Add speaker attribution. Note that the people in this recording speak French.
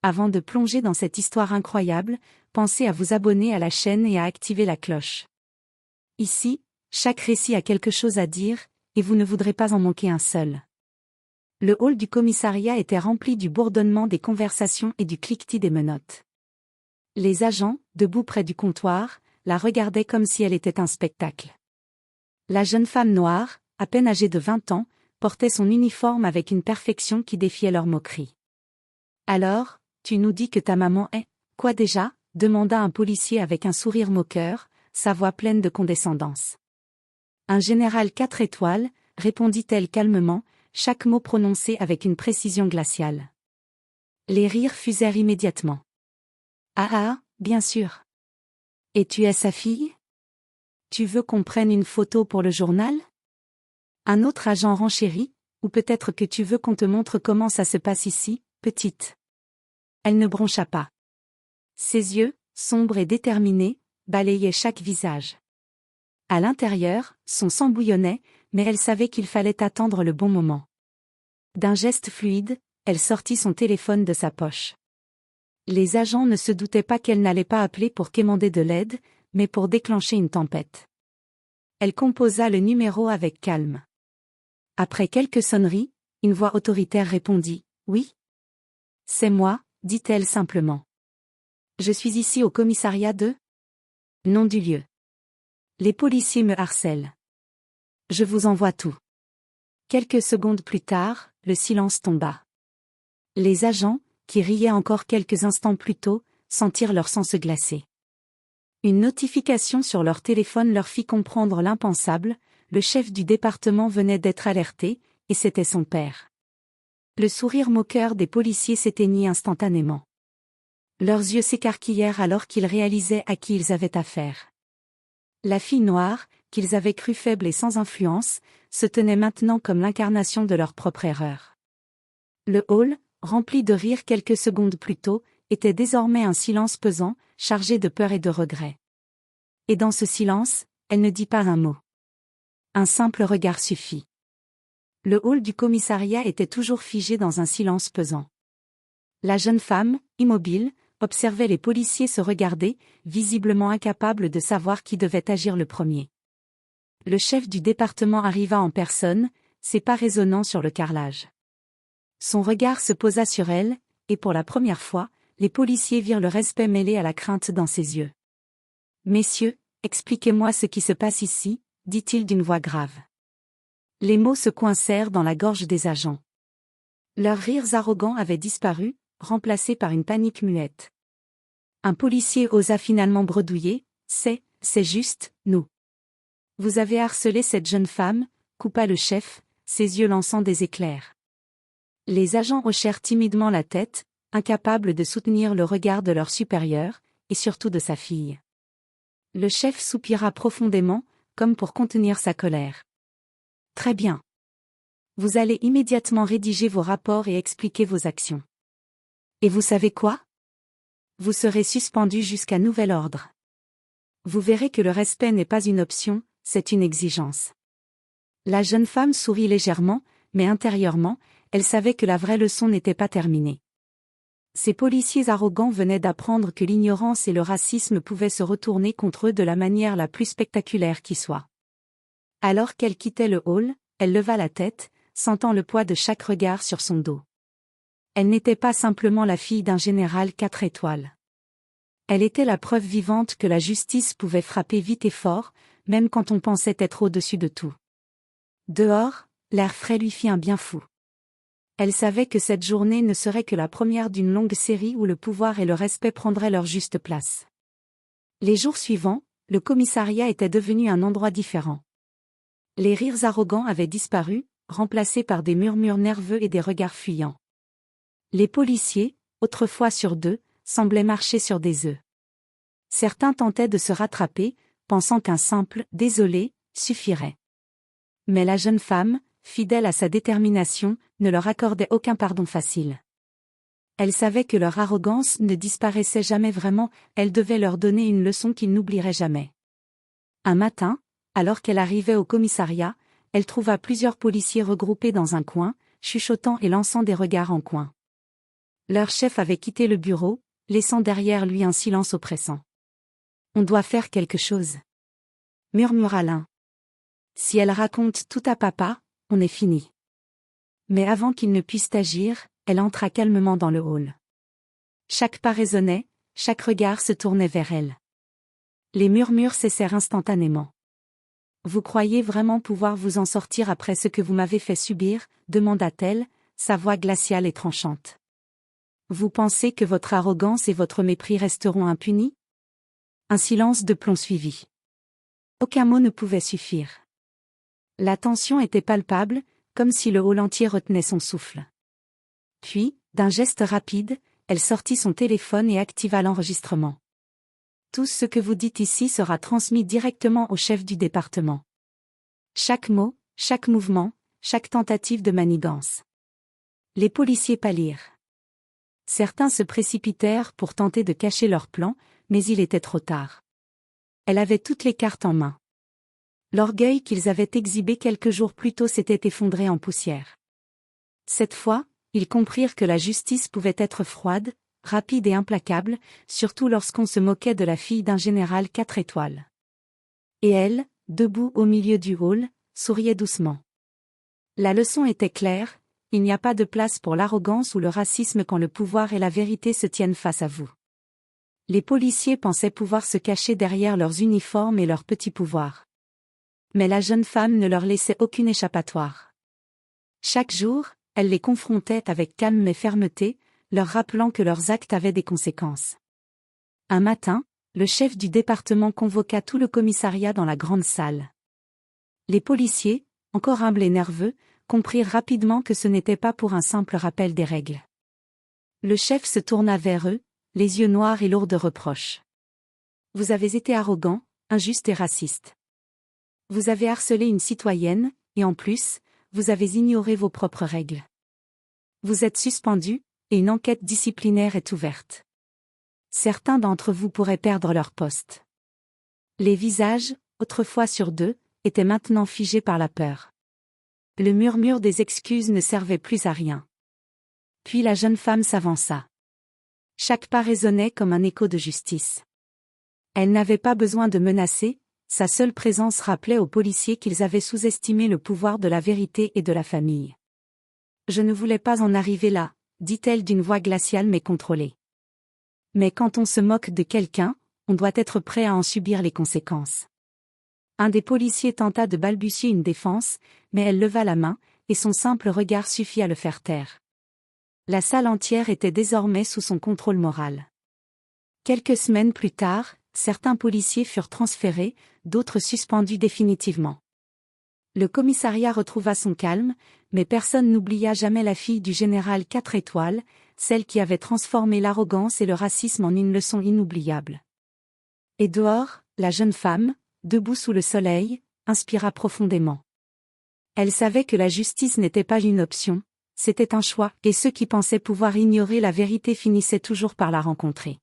Speaker 1: Avant de plonger dans cette histoire incroyable, pensez à vous abonner à la chaîne et à activer la cloche. Ici, chaque récit a quelque chose à dire, et vous ne voudrez pas en manquer un seul. Le hall du commissariat était rempli du bourdonnement des conversations et du cliquetis des menottes. Les agents, debout près du comptoir, la regardaient comme si elle était un spectacle. La jeune femme noire, à peine âgée de 20 ans, portait son uniforme avec une perfection qui défiait leur moquerie. « Alors, tu nous dis que ta maman est, quoi déjà ?» demanda un policier avec un sourire moqueur, sa voix pleine de condescendance. « Un général 4 étoiles, répondit-elle calmement, chaque mot prononcé avec une précision glaciale. Les rires fusèrent immédiatement. « Ah, bien sûr. Et tu es sa fille ? Tu veux qu'on prenne une photo pour le journal ? » Un autre agent renchérit, ou peut-être que tu veux qu'on te montre comment ça se passe ici, petite. Elle ne broncha pas. Ses yeux, sombres et déterminés, balayaient chaque visage. À l'intérieur, son sang bouillonnait, mais elle savait qu'il fallait attendre le bon moment. D'un geste fluide, elle sortit son téléphone de sa poche. Les agents ne se doutaient pas qu'elle n'allait pas appeler pour quémander de l'aide, mais pour déclencher une tempête. Elle composa le numéro avec calme. Après quelques sonneries, une voix autoritaire répondit « Oui. C'est moi », dit-elle simplement. « Je suis ici au commissariat de… Nom du lieu. Les policiers me harcèlent. Je vous envoie tout. » Quelques secondes plus tard, le silence tomba. Les agents, qui riaient encore quelques instants plus tôt, sentirent leur sang se glacer. Une notification sur leur téléphone leur fit comprendre l'impensable, le chef du département venait d'être alerté, et c'était son père. Le sourire moqueur des policiers s'éteignit instantanément. Leurs yeux s'écarquillèrent alors qu'ils réalisaient à qui ils avaient affaire. La fille noire, qu'ils avaient crue faible et sans influence, se tenait maintenant comme l'incarnation de leur propre erreur. Le hall, rempli de rires quelques secondes plus tôt, était désormais un silence pesant, chargé de peur et de regret. Et dans ce silence, elle ne dit pas un mot. Un simple regard suffit. Le hall du commissariat était toujours figé dans un silence pesant. La jeune femme, immobile, observait les policiers se regarder, visiblement incapable de savoir qui devait agir le premier. Le chef du département arriva en personne, ses pas résonnant sur le carrelage. Son regard se posa sur elle, et pour la première fois, les policiers virent le respect mêlé à la crainte dans ses yeux. « Messieurs, expliquez-moi ce qui se passe ici », dit-il d'une voix grave. Les mots se coincèrent dans la gorge des agents. Leurs rires arrogants avaient disparu, remplacés par une panique muette. Un policier osa finalement bredouiller, « C'est juste, nous. Vous avez harcelé cette jeune femme », coupa le chef, ses yeux lançant des éclairs. Les agents hochèrent timidement la tête, incapables de soutenir le regard de leur supérieur, et surtout de sa fille. Le chef soupira profondément, comme pour contenir sa colère. « Très bien. Vous allez immédiatement rédiger vos rapports et expliquer vos actions. Et vous savez quoi ? Vous serez suspendu jusqu'à nouvel ordre. Vous verrez que le respect n'est pas une option, c'est une exigence. » La jeune femme sourit légèrement, mais intérieurement, elle savait que la vraie leçon n'était pas terminée. Ces policiers arrogants venaient d'apprendre que l'ignorance et le racisme pouvaient se retourner contre eux de la manière la plus spectaculaire qui soit. Alors qu'elle quittait le hall, elle leva la tête, sentant le poids de chaque regard sur son dos. Elle n'était pas simplement la fille d'un général 4 étoiles. Elle était la preuve vivante que la justice pouvait frapper vite et fort, même quand on pensait être au-dessus de tout. Dehors, l'air frais lui fit un bien fou. Elle savait que cette journée ne serait que la première d'une longue série où le pouvoir et le respect prendraient leur juste place. Les jours suivants, le commissariat était devenu un endroit différent. Les rires arrogants avaient disparu, remplacés par des murmures nerveux et des regards fuyants. Les policiers, autrefois sur deux, semblaient marcher sur des œufs. Certains tentaient de se rattraper, pensant qu'un simple « désolé » suffirait. Mais la jeune femme, fidèle à sa détermination, ne leur accordait aucun pardon facile. Elle savait que leur arrogance ne disparaissait jamais vraiment, elle devait leur donner une leçon qu'ils n'oublieraient jamais. Un matin, alors qu'elle arrivait au commissariat, elle trouva plusieurs policiers regroupés dans un coin, chuchotant et lançant des regards en coin. Leur chef avait quitté le bureau, laissant derrière lui un silence oppressant. On doit faire quelque chose, murmura l'un. Si elle raconte tout à papa, on est fini. Mais avant qu'il ne puisse agir, elle entra calmement dans le hall. Chaque pas résonnait, chaque regard se tournait vers elle. Les murmures cessèrent instantanément. Vous croyez vraiment pouvoir vous en sortir après ce que vous m'avez fait subir, demanda-t-elle, sa voix glaciale et tranchante. Vous pensez que votre arrogance et votre mépris resteront impunis? Un silence de plomb suivit. Aucun mot ne pouvait suffire. La tension était palpable, comme si le hall entier retenait son souffle. Puis, d'un geste rapide, elle sortit son téléphone et activa l'enregistrement. Tout ce que vous dites ici sera transmis directement au chef du département. Chaque mot, chaque mouvement, chaque tentative de manigance. Les policiers pâlirent. Certains se précipitèrent pour tenter de cacher leur plan, mais il était trop tard. Elle avait toutes les cartes en main. L'orgueil qu'ils avaient exhibé quelques jours plus tôt s'était effondré en poussière. Cette fois, ils comprirent que la justice pouvait être froide, rapide et implacable, surtout lorsqu'on se moquait de la fille d'un général 4 étoiles. Et elle, debout au milieu du hall, souriait doucement. La leçon était claire, il n'y a pas de place pour l'arrogance ou le racisme quand le pouvoir et la vérité se tiennent face à vous. Les policiers pensaient pouvoir se cacher derrière leurs uniformes et leurs petits pouvoirs. Mais la jeune femme ne leur laissait aucune échappatoire. Chaque jour, elle les confrontait avec calme et fermeté, leur rappelant que leurs actes avaient des conséquences. Un matin, le chef du département convoqua tout le commissariat dans la grande salle. Les policiers, encore humbles et nerveux, comprirent rapidement que ce n'était pas pour un simple rappel des règles. Le chef se tourna vers eux, les yeux noirs et lourds de reproches. Vous avez été arrogant, injuste et raciste. Vous avez harcelé une citoyenne, et en plus, vous avez ignoré vos propres règles. Vous êtes suspendu, et une enquête disciplinaire est ouverte. Certains d'entre vous pourraient perdre leur poste. Les visages, autrefois sur deux, étaient maintenant figés par la peur. Le murmure des excuses ne servait plus à rien. Puis la jeune femme s'avança. Chaque pas résonnait comme un écho de justice. Elle n'avait pas besoin de menacer, sa seule présence rappelait aux policiers qu'ils avaient sous-estimé le pouvoir de la vérité et de la famille. Je ne voulais pas en arriver là, dit-elle d'une voix glaciale mais contrôlée. Mais quand on se moque de quelqu'un, on doit être prêt à en subir les conséquences. Un des policiers tenta de balbutier une défense, mais elle leva la main, et son simple regard suffit à le faire taire. La salle entière était désormais sous son contrôle moral. Quelques semaines plus tard, certains policiers furent transférés, d'autres suspendus définitivement. Le commissariat retrouva son calme, mais personne n'oublia jamais la fille du général 4 étoiles, celle qui avait transformé l'arrogance et le racisme en une leçon inoubliable. Et dehors, la jeune femme, debout sous le soleil, inspira profondément. Elle savait que la justice n'était pas une option, c'était un choix, et ceux qui pensaient pouvoir ignorer la vérité finissaient toujours par la rencontrer.